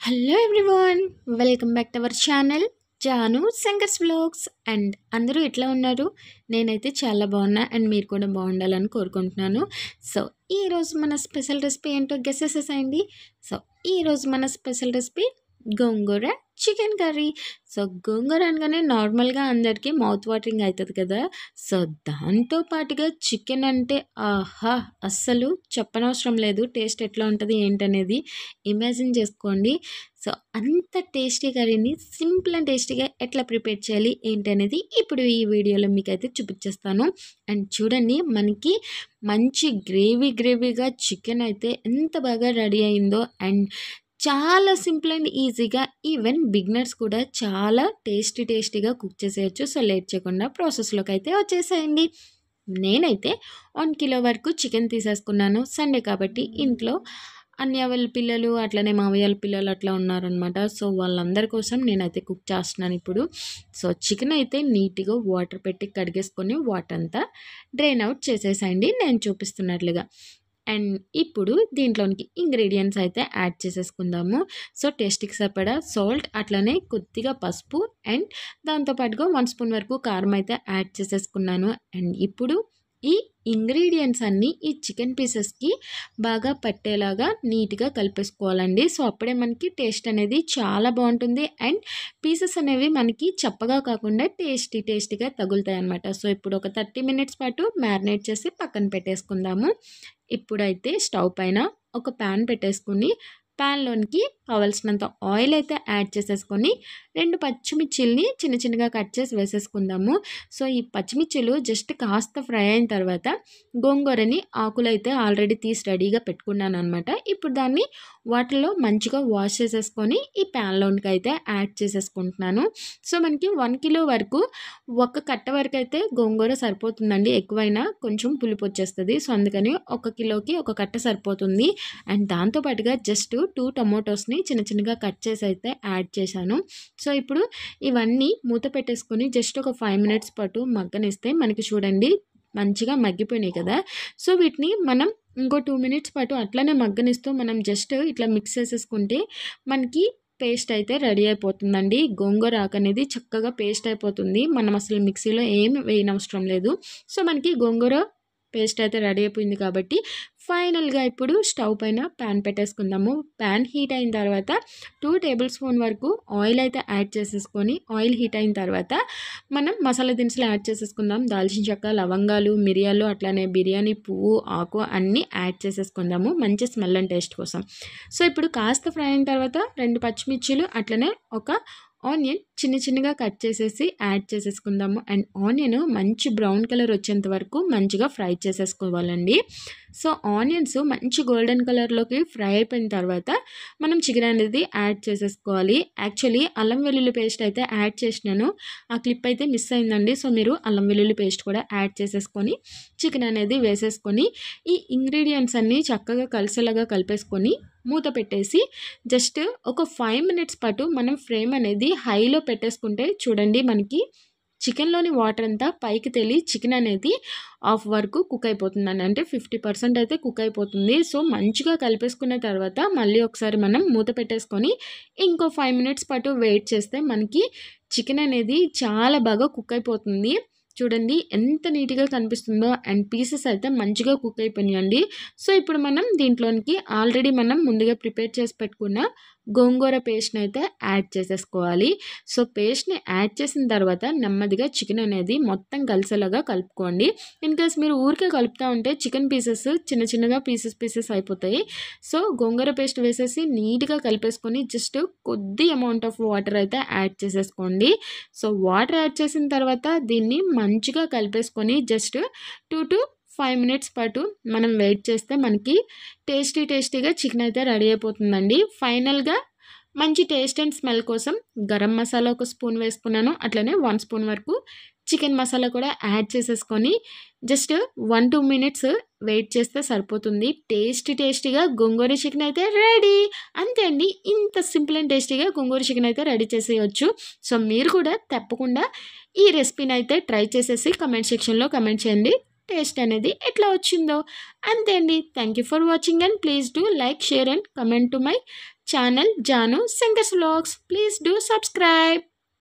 Hello everyone, welcome back to our channel Janu Shankar's vlogs. And అందరూ ఎట్లా ఉన్నారు? నేనైతే చాలా బాగున్నా అండ్ మీరు కూడా బాగుండాలని కోరుకుంటున్నాను. సో ఈరోజు మన స్పెషల్ రెసిపీ ఏంటో గెస్ చేసేసేయండి. సో ఈరోజు మన స్పెషల్ రెసిపీ గోంగూర చికెన్ కర్రీ. సో గోంగూర అనగానే నార్మల్గా అందరికీ మౌత్ వాటరింగ్ అవుతుంది కదా. సో దాంతో పాటుగా చికెన్ అంటే ఆహా, అస్సలు చెప్పనవసరం లేదు. టేస్ట్ ఎట్లా ఉంటుంది ఏంటనేది ఇమాజిన్ చేసుకోండి. సో అంత టేస్టీ కర్రీని సింపుల్ అండ్ టేస్టీగా ఎట్లా ప్రిపేర్ చేయాలి ఏంటనేది ఇప్పుడు ఈ వీడియోలో మీకు అయితే చూపించేస్తాను. అండ్ చూడండి, మనకి మంచి గ్రేవీగా చికెన్ అయితే ఎంత బాగా రెడీ అయిందో. అండ్ చాలా సింపుల్ అండ్ ఈజీగా ఈవెన్ బిగినర్స్ కూడా చాలా టేస్టీగా కుక్ చేసేయచ్చు. సో లేట్ చేయకుండా ప్రాసెస్లోకి అయితే వచ్చేసేయండి. నేనైతే 1 కిలో వరకు చికెన్ తీసేసుకున్నాను. సండే కాబట్టి ఇంట్లో అన్నయ్య వాళ్ళ పిల్లలు అట్లనే మావయ్య వాళ్ళ పిల్లలు అట్లా ఉన్నారనమాట. సో వాళ్ళందరి కోసం నేనైతే కుక్ చేస్తున్నాను ఇప్పుడు. సో చికెన్ అయితే నీట్గా వాటర్ పెట్టి కడిగేసుకొని వాటర్ అంతా డ్రైన్ అవుట్ చేసేసేయండి నేను చూపిస్తున్నట్లుగా. అండ్ ఇప్పుడు దీంట్లోనికి ఇంగ్రీడియంట్స్ అయితే యాడ్ చేసేసుకుందాము. సో టేస్ట్కి సరిపడా సాల్ట్, అట్లనే కొద్దిగా పసుపు అండ్ దాంతోపాటుగా 1 స్పూన్ వరకు కారం అయితే యాడ్ చేసేసుకున్నాను. అండ్ ఇప్పుడు ఈ ఇంగ్రీడియంట్స్ అన్నీ ఈ చికెన్ పీసెస్కి బాగా పట్టేలాగా నీట్గా కలిపేసుకోవాలండి. సో అప్పుడే మనకి టేస్ట్ అనేది చాలా బాగుంటుంది. అండ్ పీసెస్ అనేవి మనకి చప్పగా కాకుండా టేస్టీగా తగులుతాయి అన్నమాట. సో ఇప్పుడు ఒక 30 మినిట్స్ పాటు మ్యారినేట్ చేసి పక్కన పెట్టేసుకుందాము. ఇప్పుడైతే స్టవ్ పైన ఒక ప్యాన్ పెట్టేసుకుని ప్యాన్లోనికి కావాల్సినంత ఆయిల్ అయితే యాడ్ చేసేసుకొని 2 పచ్చిమిర్చిల్ని చిన్నగా కట్ చేసి వేసేసుకుందాము. సో ఈ పచ్చిమిర్చిలు జస్ట్ కాస్త ఫ్రై అయిన తర్వాత గోంగూరని ఆకులు అయితే ఆల్రెడీ తీసి రెడీగా పెట్టుకున్నాను అనమాట. ఇప్పుడు దాన్ని వాటర్లో మంచిగా వాష్ చేసేసుకొని ఈ ప్యాన్లోనికి అయితే యాడ్ చేసేసుకుంటున్నాను. సో మనకి 1 కిలో వరకు ఒక కట్ట వరకు అయితే గోంగూర సరిపోతుందండి. ఎక్కువైనా కొంచెం పులుపు వచ్చేస్తుంది. సో అందుకని 1 కిలోకి ఒక కట్ట సరిపోతుంది. అండ్ దాంతోపాటుగా జస్ట్ 2 టొమాటోస్ని చిన్నగా కట్ చేసి అయితే యాడ్ చేశాను. సో ఇప్పుడు ఇవన్నీ మూత పెట్టేసుకొని జస్ట్ ఒక 5 మినిట్స్ పాటు మగ్గనిస్తే మనకి చూడండి మంచిగా మగ్గిపోయినాయి కదా. సో వీటిని మనం ఇంకో 2 మినిట్స్ పాటు అట్లనే మగ్గనిస్తూ మనం జస్ట్ ఇట్లా మిక్స్ చేసేసుకుంటే మనకి పేస్ట్ అయితే రెడీ అయిపోతుందండి. గోంగూర ఆకు అనేది చక్కగా పేస్ట్ అయిపోతుంది. మనం అసలు మిక్సీలో ఏమి వేయనవసరం లేదు. సో మనకి గోంగూర పేస్ట్ అయితే రెడీ అయిపోయింది కాబట్టి ఫైనల్గా ఇప్పుడు స్టవ్ పైన ప్యాన్ పెట్టేసుకుందాము. ప్యాన్ హీట్ అయిన తర్వాత 2 టేబుల్ స్పూన్ వరకు ఆయిల్ అయితే యాడ్ చేసేసుకొని ఆయిల్ హీట్ అయిన తర్వాత మనం మసాలా దినుసులు యాడ్ చేసేసుకుందాం. దాల్చిన చెక్క, లవంగాలు, మిరియాలు, అట్లానే బిర్యానీ పువ్వు, ఆకు అన్నీ యాడ్ చేసేసుకుందాము మంచి స్మెల్ అండ్ టేస్ట్ కోసం. సో ఇప్పుడు కాస్త ఫ్రై అయిన తర్వాత 2 పచ్చిమిర్చిలు అట్లనే ఒక ఆనియన్ చిన్నగా కట్ చేసేసి యాడ్ చేసేసుకుందాము. అండ్ ఆనియన్ మంచి బ్రౌన్ కలర్ వచ్చేంత వరకు మంచిగా ఫ్రై చేసేసుకోవాలండి. సో ఆనియన్స్ మంచి గోల్డెన్ కలర్లోకి ఫ్రై అయిపోయిన తర్వాత మనం చికెన్ అనేది యాడ్ చేసేసుకోవాలి. యాక్చువల్లీ అల్లం వెల్లుల్లి పేస్ట్ అయితే యాడ్ చేసినాను, ఆ క్లిప్ అయితే మిస్ అయిందండి. సో మీరు అల్లం వెల్లుల్లి పేస్ట్ కూడా యాడ్ చేసేసుకొని చికెన్ అనేది వేసేసుకొని ఈ ఇంగ్రీడియంట్స్ అన్నీ చక్కగా కలిసేలాగా కలిపేసుకొని మూత పెట్టేసి జస్ట్ ఒక 5 మినిట్స్ పాటు మనం ఫ్లేమ్ అనేది హైలో పెట్టేసుకుంటే చూడండి మనకి చికెన్లోని వాటర్ అంతా పైకి తేలి చికెన్ అనేది హాఫ్ వరకు కుక్ అయిపోతుందండి. అంటే 50% అయితే కుక్ అయిపోతుంది. సో మంచిగా కలిపేసుకున్న తర్వాత మళ్ళీ ఒకసారి మనం మూత పెట్టేసుకొని ఇంకో 5 మినిట్స్ పాటు వెయిట్ చేస్తే మనకి చికెన్ అనేది చాలా బాగా కుక్ అయిపోతుంది. చూడండి ఎంత నీట్గా కనిపిస్తుందో. అండ్ పీసెస్ అయితే మంచిగా కుక్ అయిపోయినాయండి. సో ఇప్పుడు మనం దీంట్లోనికి ఆల్రెడీ మనం ముందుగా ప్రిపేర్ చేసి పెట్టుకున్న గోంగూర పేస్ట్ని అయితే యాడ్ చేసేసుకోవాలి. సో పేస్ట్ని యాడ్ చేసిన తర్వాత నెమ్మదిగా చికెన్ అనేది మొత్తం కలిసేలాగా కలుపుకోండి. ఇన్ కేస్ మీరు ఊరికే కలుపుతూ ఉంటే చికెన్ పీసెస్ చిన్నగా పీసెస్ అయిపోతాయి. సో గోంగూర పేస్ట్ వేసేసి నీట్గా కలిపేసుకొని జస్ట్ కొద్ది అమౌంట్ ఆఫ్ వాటర్ అయితే యాడ్ చేసేసుకోండి. సో వాటర్ యాడ్ చేసిన తర్వాత దీన్ని మంచిగా కలిపేసుకొని జస్ట్ 2 to 5 మినిట్స్ పాటు మనం వెయిట్ చేస్తే మనకి టేస్టీగా చికెన్ అయితే రెడీ అయిపోతుందండి. ఫైనల్గా మంచి టేస్ట్ అండ్ స్మెల్ కోసం గరం మసాలా 1 స్పూన్ వేసుకున్నాను. అట్లనే 1 స్పూన్ వరకు చికెన్ మసాలా కూడా యాడ్ చేసేసుకొని జస్ట్ 1-2 మినిట్స్ వెయిట్ చేస్తే సరిపోతుంది. టేస్టీగా గోంగూర చికెన్ అయితే రెడీ. అంతే అండి, ఇంత సింపుల్ అండ్ టేస్టీగా గోంగూర చికెన్ అయితే రెడీ చేసేయచ్చు. సో మీరు కూడా తప్పకుండా ఈ రెసిపీని అయితే ట్రై చేసేసి కమెంట్ సెక్షన్లో కమెంట్ చేయండి. టేస్ట్ అనేది ఎట్లా వచ్చిందో. అంతే అండి. Thank you for watching and please do like, share and comment to my channel Janu singers vlogs. Please do subscribe.